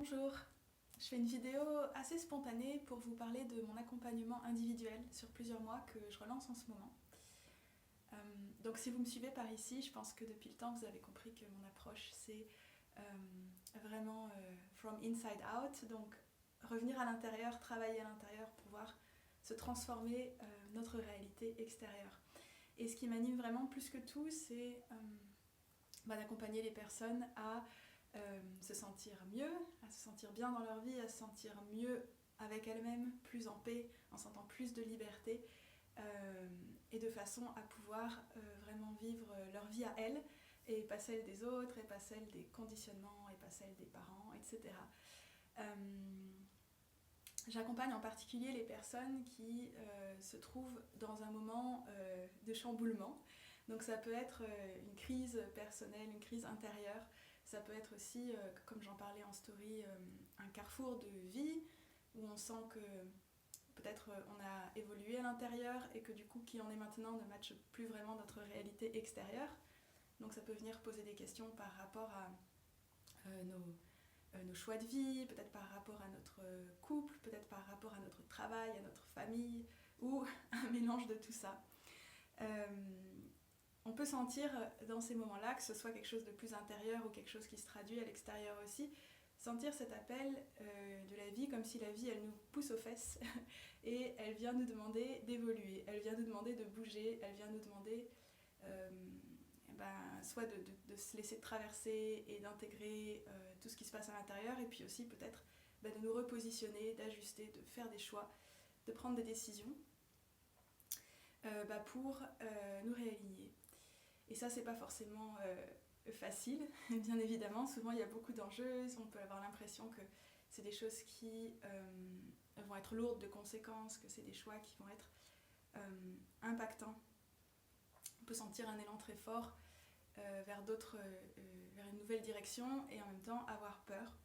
Bonjour, je fais une vidéo assez spontanée pour vous parler de mon accompagnement individuel sur plusieurs mois que je relance en ce moment. Donc si vous me suivez par ici, je pense que depuis le temps vous avez compris que mon approche c'est vraiment from inside out, donc revenir à l'intérieur, travailler à l'intérieur pour pouvoir se transformer notre réalité extérieure. Et ce qui m'anime vraiment plus que tout, c'est d'accompagner les personnes à se sentir mieux, à se sentir bien dans leur vie, à se sentir mieux avec elles-mêmes, plus en paix, en sentant plus de liberté et de façon à pouvoir vraiment vivre leur vie à elles et pas celle des autres et pas celle des conditionnements et pas celle des parents, etc. J'accompagne en particulier les personnes qui se trouvent dans un moment de chamboulement. Donc ça peut être une crise personnelle, une crise intérieure. Ça peut être aussi, comme j'en parlais en story, un carrefour de vie où on sent que peut-être on a évolué à l'intérieur et que du coup qui on est maintenant ne matche plus vraiment notre réalité extérieure. Donc ça peut venir poser des questions par rapport à nos choix de vie, peut-être par rapport à notre couple, peut-être par rapport à notre travail, à notre famille, ou un mélange de tout ça. On peut sentir dans ces moments-là, que ce soit quelque chose de plus intérieur ou quelque chose qui se traduit à l'extérieur aussi, sentir cet appel de la vie comme si la vie elle nous pousse aux fesses et elle vient nous demander d'évoluer, elle vient nous demander de bouger, elle vient nous demander soit de se laisser traverser et d'intégrer tout ce qui se passe à l'intérieur et puis aussi peut-être de nous repositionner, d'ajuster, de faire des choix, de prendre des décisions pour nous réaligner. Et ça c'est pas forcément facile, bien évidemment, souvent il y a beaucoup d'enjeux, on peut avoir l'impression que c'est des choses qui vont être lourdes de conséquences, que c'est des choix qui vont être impactants. On peut sentir un élan très fort vers une nouvelle direction et en même temps avoir peur.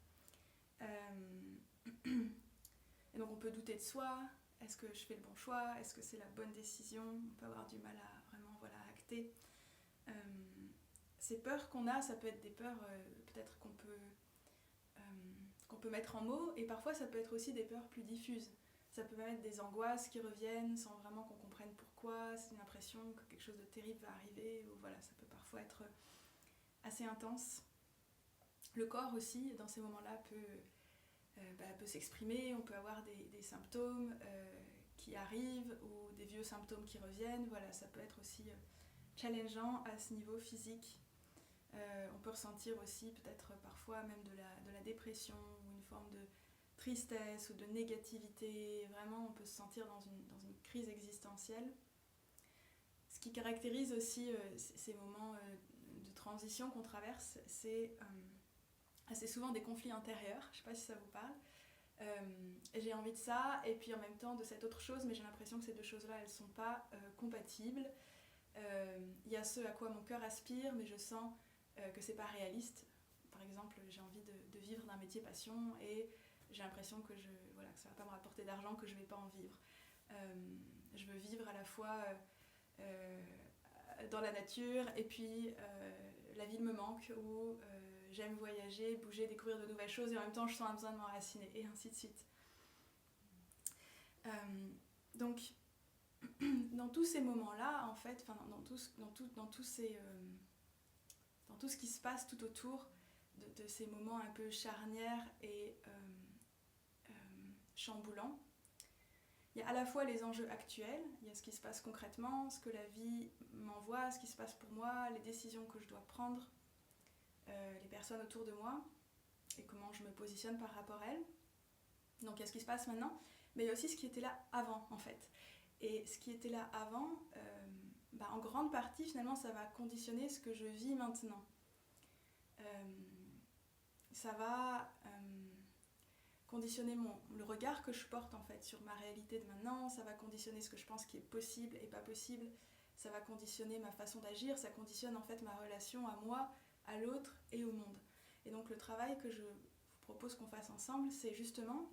Et donc on peut douter de soi, est-ce que je fais le bon choix, est-ce que c'est la bonne décision, on peut avoir du mal à vraiment acter. Ces peurs qu'on a, ça peut être des peurs peut-être qu'on peut mettre en mots et parfois ça peut être aussi des peurs plus diffuses. Ça peut même être des angoisses qui reviennent sans vraiment qu'on comprenne pourquoi, c'est une impression que quelque chose de terrible va arriver, ou voilà, ça peut parfois être assez intense. Le corps aussi, dans ces moments-là, peut s'exprimer, on peut avoir des symptômes qui arrivent ou des vieux symptômes qui reviennent, voilà, ça peut être aussi challengeant à ce niveau physique. On peut ressentir aussi peut-être parfois même de la dépression ou une forme de tristesse ou de négativité, vraiment on peut se sentir dans une crise existentielle. Ce qui caractérise aussi ces moments de transition qu'on traverse, c'est assez souvent des conflits intérieurs, je ne sais pas si ça vous parle. J'ai envie de ça et puis en même temps de cette autre chose, mais j'ai l'impression que ces deux choses-là elles ne sont pas compatibles. Y a ce à quoi mon cœur aspire, mais je sens que c'est pas réaliste. Par exemple, j'ai envie de vivre d'un métier passion et j'ai l'impression que ça va pas me rapporter d'argent, que je vais pas en vivre. Je veux vivre à la fois dans la nature et puis la ville me manque ou j'aime voyager, bouger, découvrir de nouvelles choses et en même temps je sens un besoin de m'enraciner et ainsi de suite. Donc dans tous ces moments-là, en fait, dans tout ce qui se passe tout autour de ces moments un peu charnières et chamboulants, il y a à la fois les enjeux actuels, il y a ce qui se passe concrètement, ce que la vie m'envoie, ce qui se passe pour moi, les décisions que je dois prendre, les personnes autour de moi et comment je me positionne par rapport à elles. Donc il y a ce qui se passe maintenant, mais il y a aussi ce qui était là avant en fait. Et ce qui était là avant, en grande partie finalement ça va conditionner ce que je vis maintenant. Ça va conditionner le regard que je porte en fait sur ma réalité de maintenant, ça va conditionner ce que je pense qui est possible et pas possible, ça va conditionner ma façon d'agir, ça conditionne en fait ma relation à moi, à l'autre et au monde. Et donc le travail que je vous propose qu'on fasse ensemble, c'est justement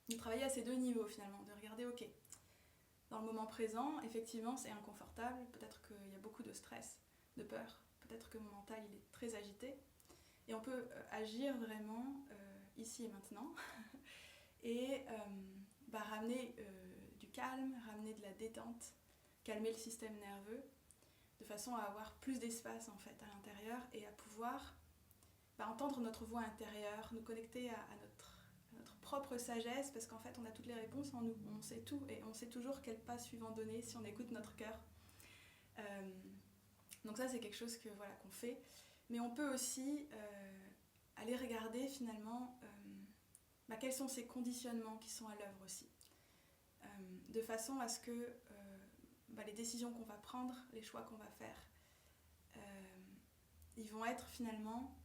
de travailler à ces deux niveaux finalement, de regarder ok, dans le moment présent, effectivement c'est inconfortable, peut-être qu'il y a beaucoup de stress, de peur, peut-être que mon mental il est très agité, et on peut agir vraiment ici et maintenant, et ramener du calme, ramener de la détente, calmer le système nerveux, de façon à avoir plus d'espace en fait à l'intérieur et à pouvoir entendre notre voix intérieure, nous connecter à notre propre sagesse, parce qu'en fait on a toutes les réponses en nous, on sait tout et on sait toujours quel pas suivant donner si on écoute notre cœur. Donc ça c'est quelque chose qu'on fait, mais on peut aussi aller regarder finalement quels sont ces conditionnements qui sont à l'œuvre aussi, de façon à ce que les décisions qu'on va prendre, les choix qu'on va faire, ils vont être finalement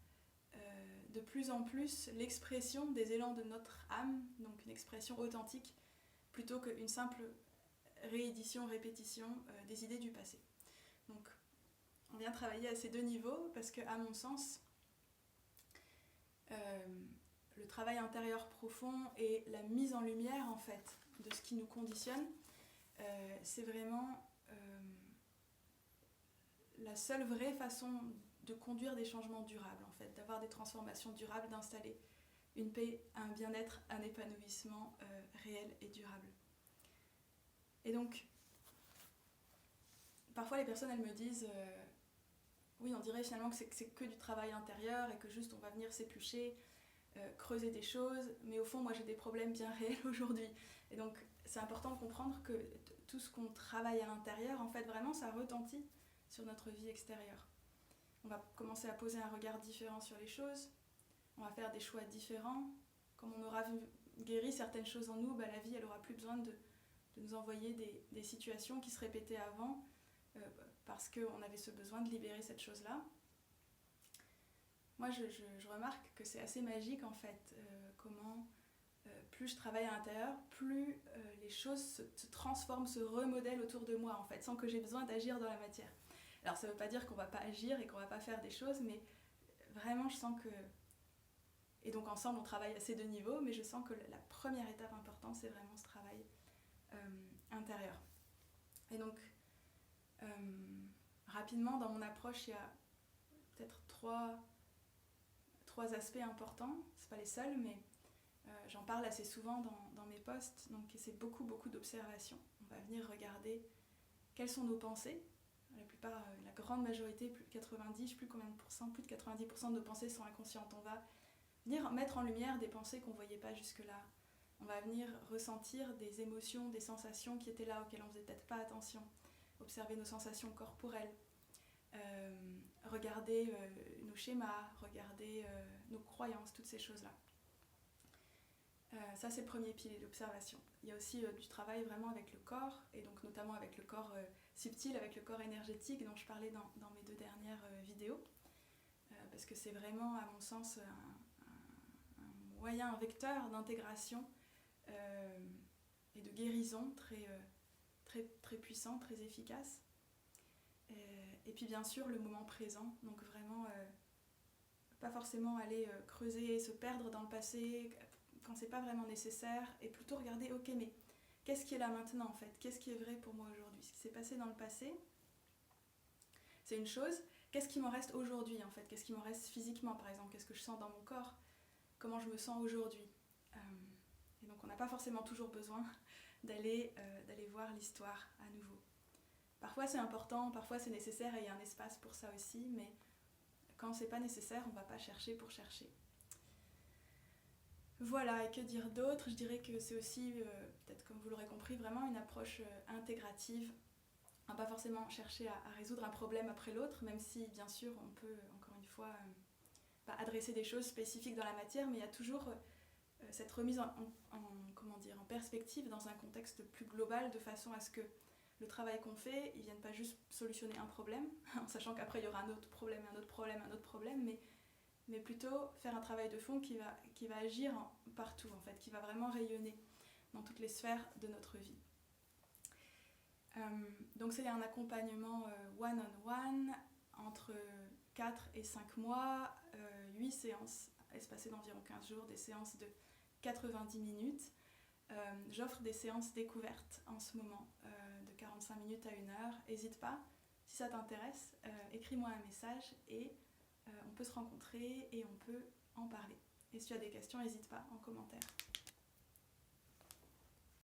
de plus en plus l'expression des élans de notre âme, donc une expression authentique, plutôt qu'une simple réédition, répétition des idées du passé. Donc on vient travailler à ces deux niveaux parce que, à mon sens, le travail intérieur profond et la mise en lumière en fait de ce qui nous conditionne, c'est vraiment la seule vraie façon de conduire des changements durables en fait, d'avoir des transformations durables, d'installer une paix, un bien-être, un épanouissement réel et durable. Et donc, parfois les personnes elles me disent oui, on dirait finalement que c'est que du travail intérieur et que juste on va venir s'éplucher, creuser des choses, mais au fond moi j'ai des problèmes bien réels aujourd'hui. Et donc c'est important de comprendre que tout ce qu'on travaille à l'intérieur, en fait vraiment ça retentit sur notre vie extérieure. On va commencer à poser un regard différent sur les choses, on va faire des choix différents. Comme on aura guéri certaines choses en nous, la vie elle aura plus besoin de nous envoyer des situations qui se répétaient avant, parce qu'on avait ce besoin de libérer cette chose-là. Moi, je remarque que c'est assez magique, en fait, comment plus je travaille à l'intérieur, plus les choses se transforment, se remodèlent autour de moi, en fait, sans que j'ai besoin d'agir dans la matière. Alors, ça ne veut pas dire qu'on ne va pas agir et qu'on ne va pas faire des choses, mais vraiment, je sens que... Et donc, ensemble, on travaille à ces deux niveaux, mais je sens que la première étape importante, c'est vraiment ce travail intérieur. Et donc... rapidement, dans mon approche, il y a peut-être trois aspects importants. Ce ne sont pas les seuls, mais j'en parle assez souvent dans mes posts. Donc, c'est beaucoup d'observation. On va venir regarder quelles sont nos pensées. La grande majorité, plus de 90, je ne sais plus combien de pourcents, plus de 90% de nos pensées sont inconscientes. On va venir mettre en lumière des pensées qu'on ne voyait pas jusque-là. On va venir ressentir des émotions, des sensations qui étaient là, auxquelles on ne faisait peut-être pas attention. Observer nos sensations corporelles, regarder nos schémas, regarder nos croyances, toutes ces choses-là. Ça, c'est le premier pilier, l'observation. Il y a aussi du travail vraiment avec le corps, et donc notamment avec le corps subtil, avec le corps énergétique dont je parlais dans mes deux dernières vidéos, parce que c'est vraiment, à mon sens, un moyen, un vecteur d'intégration et de guérison très puissant, très efficace. Et puis bien sûr le moment présent, donc vraiment pas forcément aller creuser, se perdre dans le passé quand c'est pas vraiment nécessaire, et plutôt regarder ok, mais qu'est-ce qui est là maintenant en fait, qu'est-ce qui est vrai pour moi aujourd'hui, ce qui s'est passé dans le passé c'est une chose, qu'est-ce qui m'en reste aujourd'hui en fait, qu'est-ce qui m'en reste physiquement par exemple, qu'est-ce que je sens dans mon corps, comment je me sens aujourd'hui. Et donc on n'a pas forcément toujours besoin d'aller voir l'histoire à nouveau. Parfois c'est important, parfois c'est nécessaire et il y a un espace pour ça aussi, mais quand c'est pas nécessaire, on va pas chercher pour chercher. Voilà, et que dire d'autre ? Je dirais que c'est aussi, peut-être comme vous l'aurez compris, vraiment une approche intégrative. On va pas forcément chercher à résoudre un problème après l'autre, même si bien sûr on peut, encore une fois, adresser des choses spécifiques dans la matière, mais il y a toujours cette remise en perspective dans un contexte plus global, de façon à ce que le travail qu'on fait, il ne vienne pas juste solutionner un problème, en sachant qu'après il y aura un autre problème, mais plutôt faire un travail de fond qui va agir partout, en fait, qui va vraiment rayonner dans toutes les sphères de notre vie. Donc c'est un accompagnement one-on-one, entre 4 et 5 mois, 8 séances espacées d'environ 15 jours, des séances de 90 minutes. J'offre des séances découvertes en ce moment, de 45 minutes à 1 heure. N'hésite pas, si ça t'intéresse, écris-moi un message et on peut se rencontrer et on peut en parler. Et si tu as des questions, n'hésite pas en commentaire.